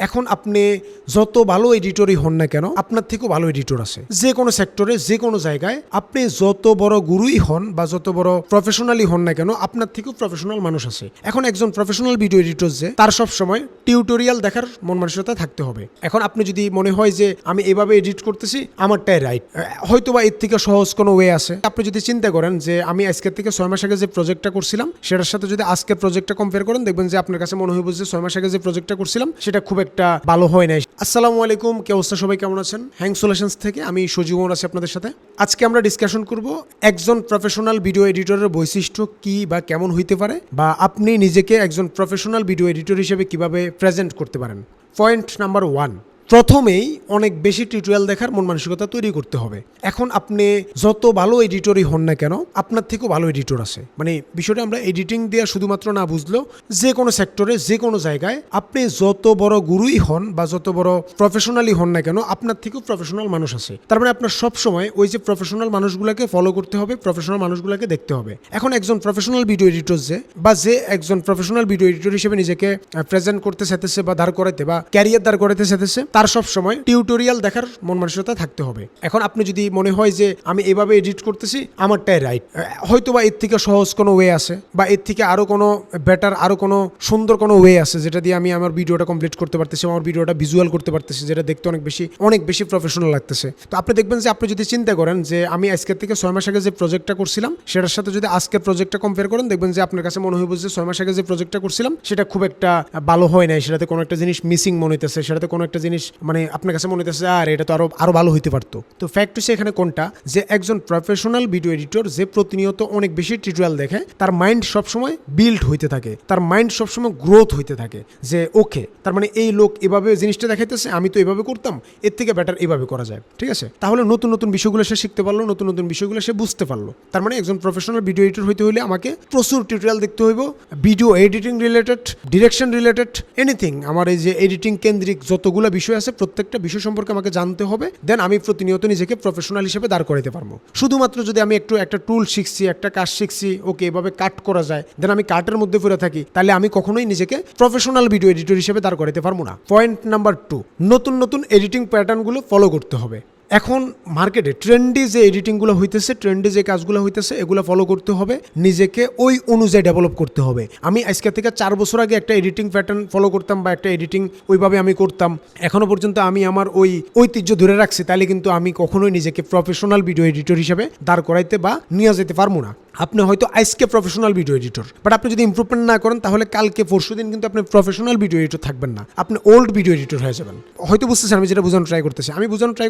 এখন আপনি যত ভালো এডিটরই হন না কেন, আপনার থেকেও ভালো এডিটর আছে যে কোনো সেক্টরে, যে কোনো জায়গায়। আপনি যত বড় গুরুই হন বা যত বড় প্রফেশনালি হন না কেন, আপনার থেকেও প্রফেশনাল মানুষ আছে। এখন একজন প্রফেশনাল ভিডিও এডিটর যে, তার সব সময় টিউটোরিয়াল দেখার মন মানসিকতা থাকতে হবে। এখন আপনি যদি মনে হয় যে আমি এভাবে এডিট করতেছি, আমারটাই রাইট, হয়তো বা এর থেকে সহজ কোনো ওয়ে আছে। আপনি যদি চিন্তা করেন যে আমি আজকের থেকে 6 মাস আগে যে প্রজেক্টটা করছিলাম সেটার সাথে যদি আজকের প্রজেক্টটা কম্পেয়ার করেন, দেখবেন যে আপনার কাছে মনে হইব যে 6 মাস আগে যে প্রজেক্টটা করছিলাম সেটা খুব একটা ভালো হয় নাই। আসসালামু আলাইকুম, কি অবস্থা সবাই, কেমন আছেন? হ্যাং সলিউশনস থেকে আমি সজীব ওমর আছি আপনাদের সাথে। আজকে আমরা ডিসকাশন করব একজন প্রফেশনাল ভিডিও এডিটরের বৈশিষ্ট্য কি বা কেমন হইতে পারে, বা আপনি নিজেকে একজন প্রফেশনাল ভিডিও এডিটর হিসেবে কিভাবে প্রেজেন্ট করতে পারেন। পয়েন্ট নাম্বার 1, প্রথমেই অনেক বেশি টিউটোরিয়াল দেখার মন মানসিকতা তৈরি করতে হবে। এখন আপনি যত ভালো এডিটরই হন না কেন, আপনার থেকেও ভালো এডিটর আছে। মানে বিষয়টা আমরা এডিটিং দিয়ে শুধুমাত্র না বুঝলেও, যে কোনো সেক্টরে, যে কোনো জায়গায় আপনি যত বড় গুরুই হন বা যত বড় প্রফেশনালি হন না কেন, আপনার থেকেও প্রফেশনাল মানুষ আছে। তার মানে আপনার সবসময় ওই যে প্রফেশনাল মানুষগুলোকে ফলো করতে হবে, প্রফেশনাল মানুষগুলোকে দেখতে হবে। এখন একজন প্রফেশনাল ভিডিও এডিটর যে, বা যে একজন প্রফেশনাল ভিডিও এডিটর হিসেবে নিজেকে প্রেজেন্ট করতে চাইতেছে বা দাঁড় করাইতে বা ক্যারিয়ার দাঁড় করাইতে চাইতেছে, তার সব সময় টিউটোরিয়াল দেখার মন মানসিকতা থাকতে হবে। এখন আপনি যদি মনে হয় যে আমি এভাবে এডিট করতেছি, আমারটাই রাইট, হয়তো বা এর থেকে সহজ কোনো ওয়ে আছে, বা এর থেকে আরো কোনো বেটার, আরো কোনো সুন্দর কোনো ওয়ে আছে যেটা দিয়ে আমি আমার ভিডিওটা কমপ্লিট করতে পারতেছি, আমার ভিডিওটা ভিজুয়াল করতে পারতেছি, যেটা দেখতে অনেক বেশি প্রফেশনাল লাগতেছে। তো আপনি দেখবেন যে আপনি যদি চিন্তা করেন যে আমি আজকের থেকে 6 মাস আগে যে প্রজেক্টটা করছিলাম সেটার সাথে যদি আজকের প্রজেক্টটা কম্পেয়ার করেন, দেখবেন যে আপনার কাছে মনে হইব যে 6 মাস আগে যে প্রজেক্টটা করছিলাম সেটা খুব একটা ভালো হয় নাই, সেটাতে কোনো একটা জিনিস মিসিং মনে হইতেছে, সেটাতে কোনো একটা জিনিস মানে আপনার কাছে মনে হইতেছে আর এটা তো আরো ভালো হইতে পারতো। তো ফ্যাক্ট হচ্ছে এখানে কোনটা, যে একজন প্রফেশনাল ভিডিও এডিটর যে প্রতিনিয়ত অনেক বেশি টিউটোরিয়াল দেখে, তার মাইন্ড সবসময় বিল্ড হইতে থাকে, তার মাইন্ড সবসময় গ্রোথ হইতে থাকে। যে ওকে, তার মানে এই লোক এভাবে জিনিসটা দেখাইতেছে, আমি তো এভাবে করতাম, এর থেকে বেটার এভাবে করা যায়, ঠিক আছে? তাহলে নতুন নতুন বিষয়গুলো সে শিখতে পারলো, নতুন নতুন বিষয়গুলো সে বুঝতে পারলো। তার মানে একজন প্রফেশনাল ভিডিও এডিটর হইতে হলে আমাকে প্রচুর টিউটোরিয়াল দেখতে হইব, video editing related, direction related, anything. আমার এই যে এডিটিং কেন্দ্রিক যতগুলো বিষয় আছে, প্রত্যেকটা বিষয় সম্পর্কে আমাকে জানতে হবে। দেন আমি প্রতিনিয়ত নিজেকে প্রফেশনাল হিসেবে দাঁড় করাতে পারবো। শুধুমাত্র যদি আমি একটা টুল শিখছি, একটা কাজ শিখছি, ওকে এভাবে কাট করা যায়, দেন আমি কাটের মধ্যে পড়ে থাকি, তাহলে আমি কখনোই নিজেকে প্রফেশনাল ভিডিও এডিটর হিসেবে দাঁড় করাতে পারবো না। পয়েন্ট নাম্বার 2, নতুন নতুন এডিটিং প্যাটার্নগুলো ফলো করতে হবে। এখন মার্কেটে ট্রেন্ডি যে এডিটিংগুলো হইতেছে, ট্রেন্ডি যে কাজগুলো হইতেছে, এগুলো ফলো করতে হবে, নিজেকে ওই অনুযায়ী ডেভেলপ করতে হবে। আমি আজকে থেকে 4 বছর আগে একটা এডিটিং প্যাটার্ন ফলো করতাম বা একটা এডিটিং ওইভাবে আমি করতাম, এখনো পর্যন্ত আমি আমার ওই ঐতিহ্য ধরে রাখছি, তাহলে কিন্তু আমি কখনোই নিজেকে প্রফেশনাল ভিডিও এডিটর হিসেবে দাঁড় করাইতে বা নিয়ে যেতে পারবো না। আপনি হয়তো আজকে প্রফেশনাল ভিডিও এডিটর, বাট আপনি যদি ইমপ্রুভমেন্ট না করেন, তাহলে কালকে পরশু দিন কিন্তু আপনি প্রফেশনাল ভিডিও এডিটর থাকবেন না, আপনি ওল্ড ভিডিও এডিটর হয়ে যাবেন। হয়তো বুঝতেছেন আমি যেটা বোঝানো ট্রাই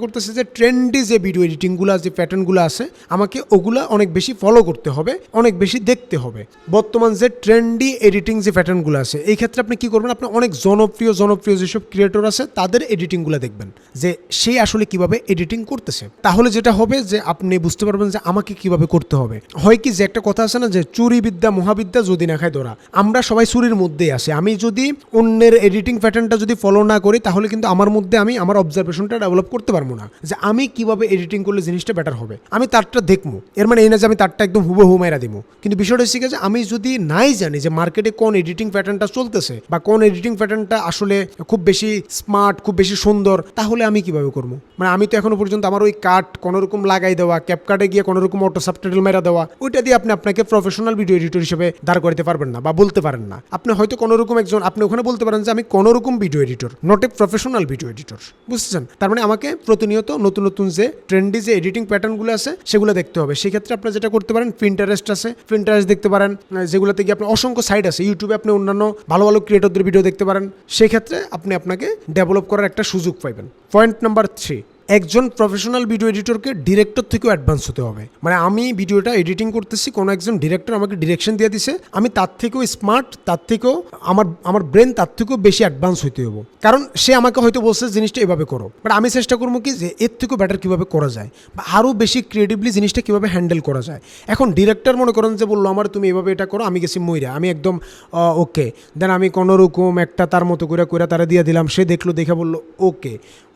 করতেছি, যে ট্রেন্ডি যে ভিডিও এডিটিংগুলো, যে প্যাটার্নগুলো আছে, আমাকে ওগুলা অনেক বেশি ফলো করতে হবে, অনেক বেশি দেখতে হবে। বর্তমান যে ট্রেন্ডি এডিটিং যে প্যাটার্নগুলো আছে, এই ক্ষেত্রে আপনি কি করবেন, আপনি অনেক জনপ্রিয় যেসব ক্রিয়েটর আছে তাদের এডিটিংগুলো দেখবেন, যে সে আসলে কিভাবে এডিটিং করতেছে। তাহলে যেটা হবে যে আপনি বুঝতে পারবেন যে আমাকে কিভাবে করতে হবে। হয় কি, যে একটা কথা আছে না, যে চুরি বিদ্যা মহাবিদ্যা যদি না খায় ধরা, আমরা সবাই চুরির মধ্যেই আসি। আমি যদি অন্যের এডিটিং প্যাটার্নটা যদি ফলো না করি, তাহলে কিন্তু আমার মধ্যে আমি আমার অবজারভেশনটা ডেভেলপ করতে পারবো না, যে আমি কিভাবে এডিটিং করলে জিনিসটা বেটার হবে। আমি তারটা দেখবো, এর মানে এই না যে আমি তারটা একদম হুবহু মাইরা দিব। কিন্তু বিষয়টা হচ্ছে যে আমি যদি নাই জানি যে মার্কেটে কোন এডিটিং প্যাটার্নটা চলতেছে বা কোন এডিটিং প্যাটার্নটা আসলে খুব বেশি স্মার্ট, খুব বেশি সুন্দর, তাহলে আমি কিভাবে করবো? মানে আমি তো এখনো পর্যন্ত আমার ওই কাট কোনোরকম লাগাই দেওয়া, ক্যাপকাটে গিয়ে কোনোরকম অটো সাবটাইটেল মেরা দেওয়া, ওইটা দিয়ে আপনাকে প্রফেশনাল ভিডিও এডিটর হিসেবে দাঁড় করতে পারবেন না বা বলতে পারেন না। আপনি হয়তো কোনোরকম আপনি ওখানে বলতে পারেন যে আমি কোনোরকম video editor, not a professional video editor. বুঝতেছেন? তার মানে আমাকে প্রতিনিয়ত নতুন নতুন যে ট্রেন্ডি যে এডিটিং প্যাটার্নগুলো আছে সেগুলো দেখতে হবে। সেই ক্ষেত্রে আপনি যেটা করতে পারেন, পিন্টারেস্ট আছে, পিন্টারেস্ট দেখতে পারেন, যেগুলোতে গিয়ে আপনার অসংখ্য সাইট আছে। ইউটিউবে আপনি অন্যান্য ভালো ভালো ক্রিয়েটরদের ভিডিও দেখতে পারেন। সেই ক্ষেত্রে আপনাকে ডেভেলপ করার একটা সুযোগ পাইবেন। পয়েন্ট নাম্বার 3, একজন প্রফেশনাল ভিডিও এডিটরকে ডিরেক্টর থেকেও অ্যাডভান্স হতে হবে। মানে আমি ভিডিওটা এডিটিং করতেছি, কোনো একজন ডিরেক্টর আমাকে ডিরেকশন দিয়ে দিছে, আমি তার থেকেও স্মার্ট, তার থেকেও আমার ব্রেন তার থেকেও বেশি অ্যাডভান্স হইতে হবো। কারণ সে আমাকে হয়তো বলছে জিনিসটা এভাবে করো, বাট আমি চেষ্টা করবো কি যে এর থেকেও বেটার কীভাবে করা যায় বা আরও বেশি ক্রিয়েটিভলি জিনিসটা কীভাবে হ্যান্ডেল করা যায়। এখন ডিরেক্টর মনে করেন যে বললো আমার তুমি এভাবে এটা করো, আমি গেছি মইরা, আমি একদম ওকে, দেন আমি কোনোরকম একটা তার মতো করে তারা দিয়ে দিলাম, সে দেখলো, দেখে বললো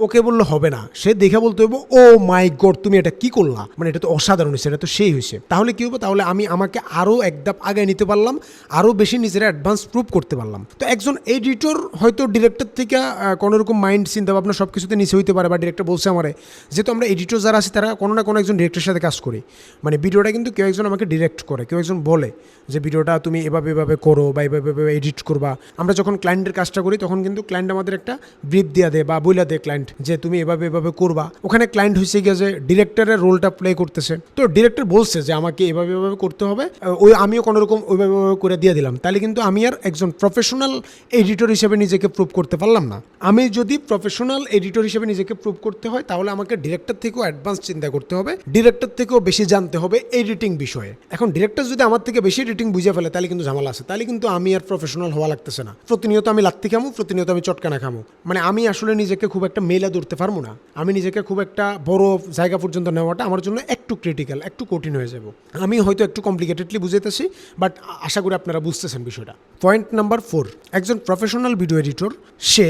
ওকে বললো হবে না, সে দেখে বলতে হইব ও মাই গড তুমি এটা কি করলা, মানে এটা তো অসাধারণ হয়েছে, এটা তো সেই হয়েছে। তাহলে কি হবে, তাহলে আমি আমাকে আরও এক ধাপ আগায় নিতে পারলাম, আরও বেশি নিজের অ্যাডভান্স প্রুভ করতে পারলাম। তো একজন এডিটর হয়তো ডিরেক্টর থেকে কোনো রকম মাইন্ড চিন্তা ভাবনা সব কিছুতে নিচে হইতে পারে, বা ডিরেক্টর বলছে আমারে, যেহেতু আমরা এডিটর যারা আছি তারা কোনো না কোনো একজন ডিরেক্টরের সাথে কাজ করি, মানে ভিডিওটা কিন্তু কেউ একজন আমাকে ডিরেক্ট করে, কেউ একজন বলে যে ভিডিওটা তুমি এভাবে এভাবে করো বা এভাবে এভাবে এডিট করবা। আমরা যখন ক্লায়েন্টের কাজটা করি তখন কিন্তু ক্লায়েন্ট আমাদের একটা ব্রিফ দিয়ে দেয় বা বইলা দেয় ক্লায়েন্ট যে তুমি এভাবে এভাবে করবা। ওখানে ক্লায়েন্ট হয়েছে গিয়ে যে ডিরেক্টরের রোলটা প্লে করতেছে, তো ডিরেক্টর বলছে যে আমাকে এভাবে এভাবে করতে হবে, ওই আমিও কোনো রকম ওইভাবে করে দিয়ে দিলাম। তাহলে কিন্তু আমি আর একজন প্রফেশনাল এডিটর হিসেবে নিজেকে প্রুভ করতে পারলাম না। আমি যদি প্রফেশনাল এডিটর হিসেবে নিজেকে প্রুভ করতে হয় তাহলে আমাকে ডিরেক্টর থেকেও অ্যাডভান্স চিন্তা করতে হবে, ডিরেক্টর থেকেও বেশি জানতে হবে এডিটিং বিষয়ে। এখন ডিরেক্টর যদি আমার থেকে বেশি এডিটিং বুঝে ফেলে তাহলে কিন্তু ঝামেলা আছে, তাহলে কিন্তু আমি আর প্রফেশনাল হওয়া লাগতেছে না। প্রতিনিয়ত আমি লাত্তি খামু, প্রতিনিয়ত আমি চটকানা খামু, মানে আমি আসলে নিজেকে খুব একটা মেলা ধরতে পারবো না। আমি নিজেকে খুব একটা বড় জায়গা পর্যন্ত নেওয়াটা আমার জন্য একটু ক্রিটিক্যাল, একটু কঠিন হয়ে যাব। আমি হয়তো একটু কমপ্লিকেটেডলি বুঝাইতেছি, বাট আশা করি আপনারা বুঝতেছেন বিষয়টা। পয়েন্ট নাম্বার 4, একজন প্রফেশনাল ভিডিও এডিটর সে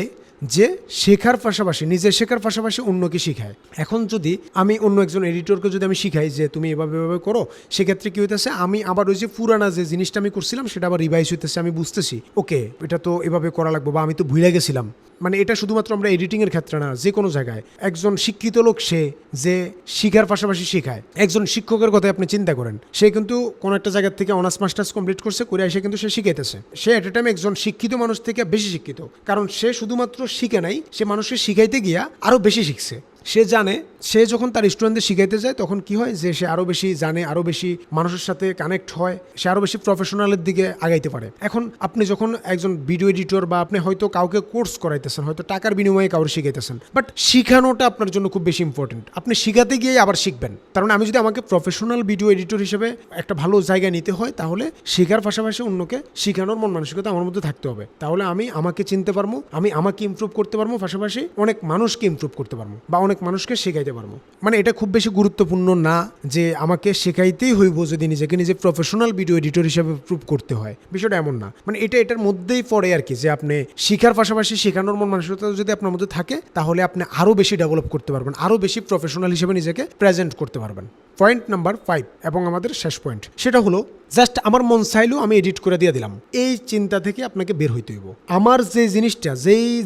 যে শেখার পাশাপাশি, নিজে শেখার পাশাপাশি অন্যকে শিখায়। এখন যদি আমি অন্য একজন এডিটরকে যদি আমি শিখাই যে তুমি এভাবে এভাবে করো, সেক্ষেত্রে কী হইতেছে, আমি আবার ওই যে পুরানা যে জিনিসটা আমি করছিলাম সেটা আবার রিভাইজ হইতেছে। আমি বুঝতেছি ওকে এটা তো এভাবে করা লাগবে, বা আমি তো ভুলে গেছিলাম। মানে এটা শুধুমাত্র আমরা এডিটিংয়ের ক্ষেত্রে না, যে কোনো জায়গায় একজন শিক্ষিত লোক সে যে শিখার পাশাপাশি শেখায়। একজন শিক্ষকের কথাই আপনি চিন্তা করেন, সে কিন্তু কোনো একটা জায়গা থেকে অনার্স মাস্টার্স কমপ্লিট করছে, করে এসে কিন্তু সে শিখাইতেছে। সে এট এ টাইম একজন শিক্ষিত মানুষ থেকে বেশি শিক্ষিত, কারণ সে শুধুমাত্র শিখে নাই, সে মানুষকে শিখাইতে গিয়া আরও বেশি শিখছে। সে জানে, সে যখন তার স্টুডেন্টদের শিখাইতে যায় তখন কি হয় যে সে আরও বেশি জানে, আরও বেশি মানুষের সাথে কানেক্ট হয়, সে আরও বেশি প্রফেশনালের দিকে আগাইতে পারে। এখন আপনি যখন একজন ভিডিও এডিটর বা আপনি হয়তো কাউকে কোর্স করাইতেছেন, হয়তো টাকার বিনিময়ে কাউকে শিখাইতেছেন, বাট শিখানোটা আপনার জন্য খুব বেশি ইম্পর্টেন্ট। আপনি শিখাতে গিয়ে আবার শিখবেন। কারণ আমি যদি আমাকে প্রফেশনাল ভিডিও এডিটর হিসেবে একটা ভালো জায়গায় নিতে হয় তাহলে শেখার পাশাপাশি অন্যকে শিখানোর মন মানসিকতা আমার মধ্যে থাকতে হবে। তাহলে আমি আমাকে চিনতে পারবো, আমি আমাকে ইমপ্রুভ করতে পারবো, পাশাপাশি অনেক মানুষকে ইমপ্রুভ করতে পারবো বা অনেক মানুষকে শেখাইতে পারবো। মানে এটা খুব বেশি গুরুত্বপূর্ণ না যে আমাকে শেখাইতেই হইব যদি নিজেকে নিজে প্রফেশনাল ভিডিও এডিটর হিসেবে প্রুভ করতে হয়। বিষয়টা এমন না, মানে এটার মধ্যেই পড়ে আর কি, যে আপনি শিখার পাশাপাশি শেখানোর মন মানসিকতা যদি আপনার মধ্যে থাকে তাহলে আপনি আরও বেশি ডেভেলপ করতে পারবেন, আরও বেশি প্রফেশনাল হিসেবে নিজেকে প্রেজেন্ট করতে পারবেন। পয়েন্ট নাম্বার 5 এবং আমাদের শেষ পয়েন্ট, সেটা হলো জাস্ট আমার মন চাইলেও আমি এডিট করে দিয়ে দিলাম। এই চিন্তা থেকে আপনাকে বের হইতে হইব। আমার যেই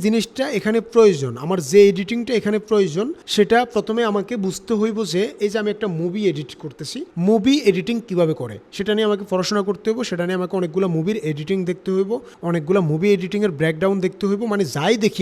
জিনিসটা এখানে প্রয়োজন, আমার যে এডিটিংটা এখানে প্রয়োজন, সেটা প্রথমে আমাকে বুঝতে হইব যে এই যে আমি একটা মুভি এডিট করতেছি, মুভি এডিটিং কিভাবে করে সেটা নিয়ে আমাকে পড়াশোনা করতে হইব। সেটা নিয়ে আমাকে অনেকগুলো মুভির এডিটিং দেখতে হইব, অনেকগুলো মুভি এডিটিংয়ের ব্রেকডাউন দেখতে হইব। মানে যাই দেখি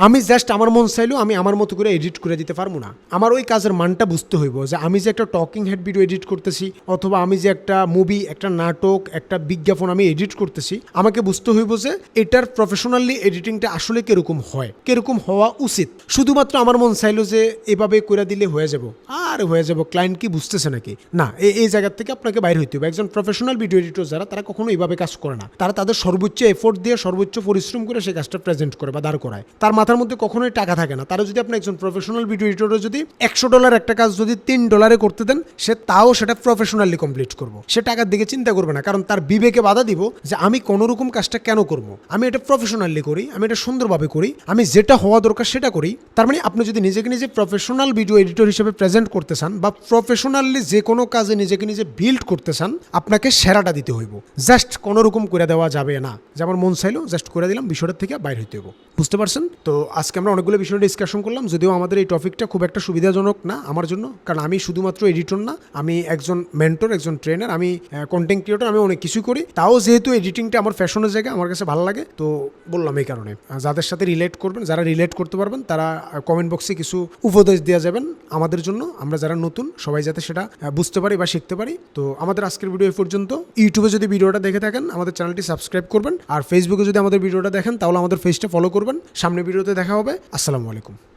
আমি জাস্ট আমার মন চাইলেও আমি আমার মতো করে এডিট করে দিতে পারবো না। আমার ওই কাজের মানটা বুঝতে হইব যে আমি যে একটা টকিং হেড ভিডিও এডিট করতেছি, অথবা আমি যে একটা মুভি, একটা নাটক, একটা বিজ্ঞাপন আমি এডিট করতেছি, আমাকে বুঝতে হইব যে এটার প্রফেশনালি এডিটিংটা আসলে কিরকম হয়, কিরকম হওয়া উচিত। শুধুমাত্র আমার মন চাইলো যে এভাবে করে দিলে হয়ে যাব, আর হয়ে যাব, ক্লায়েন্ট কি বুঝতেছে নাকি, না, এই জায়গা থেকে আপনাকে বাইরে হইতে হবে। একজন প্রফেশনাল ভিডিও এডিটর যারা, তারা কখনো এইভাবে কাজ করে না। তারা তাদের সর্বোচ্চ এফোর্ট দিয়ে, সর্বোচ্চ পরিশ্রম করে সেই কাজটা প্রেজেন্ট করে বা দাঁড় করায়। তার মাথার মধ্যে কখনোই টাকা থাকে না। তারা যদি আপনি একজন প্রফেশনাল ভিডিও এডিটর যদি $100 একটা কাজ যদি $3 করতে দেন, সে তাও সেটা প্রফেশনালি কমপ্লিট করবো। সে টাকার দিকে চিন্তা করবে না, কারণ তার বিবেকে বাধা দিব যে আমি কোনো রকম কাজটা কেন করবো, আমি এটা প্রফেশনালি করি, আমি এটা সুন্দরভাবে করি, আমি যেটা হওয়া দরকার সেটা করি। তার মানে আপনি যদি নিজেকে নিজে প্রফেশনাল ভিডিও এডিটর হিসেবে প্রেজেন্ট করতে চান বা প্রফেশনালি যে কোনো কাজে নিজেকে নিজে বিল্ড করতে চান, আপনাকে সেরাটা দিতে হইব। জাস্ট কোনো রকম করে দেওয়া যাবে না, যেমন মন চাইলো জাস্ট করে দিলাম, বিষয়টার থেকে বাইরে হইতে হইব। বুঝতে পারছেন? তো আজকে আমরা অনেকগুলো বিষয় ডিসকাশন করলাম, যদিও আমাদের এই টপিকটা খুব একটা সুবিধাজনক না আমার জন্য, কারণ আমি শুধুমাত্র এডিটর না, আমি একজন মেন্টর, একজন ট্রেনার, আমি কন্টেন্ট ক্রিয়েটর, আমি অনেক কিছুই করি। তাও যেহেতু এডিটিংটা আমার ফ্যাশনের জায়গা, আমার কাছে ভালো লাগে, তো বললাম এই কারণে। যাদের সাথে রিলেট করবেন, যারা রিলেট করতে পারবেন, তারা কমেন্ট বক্সে কিছু উপদেশ দেওয়া যাবেন আমাদের জন্য, আমরা যারা নতুন সবাই যাতে সেটা বুঝতে পারি বা শিখতে পারি। তো আমাদের আজকের ভিডিও এই পর্যন্ত। ইউটিউবে যদি ভিডিওটা দেখে থাকেন আমাদের চ্যানেলটি সাবস্ক্রাইব করবেন, আর ফেসবুকে যদি আমাদের ভিডিওটা দেখেন তাহলে আমাদের পেজটা ফলো করবেন। সামনে ভিডিওতে দেখা হবে। আসসালামু আলাইকুম।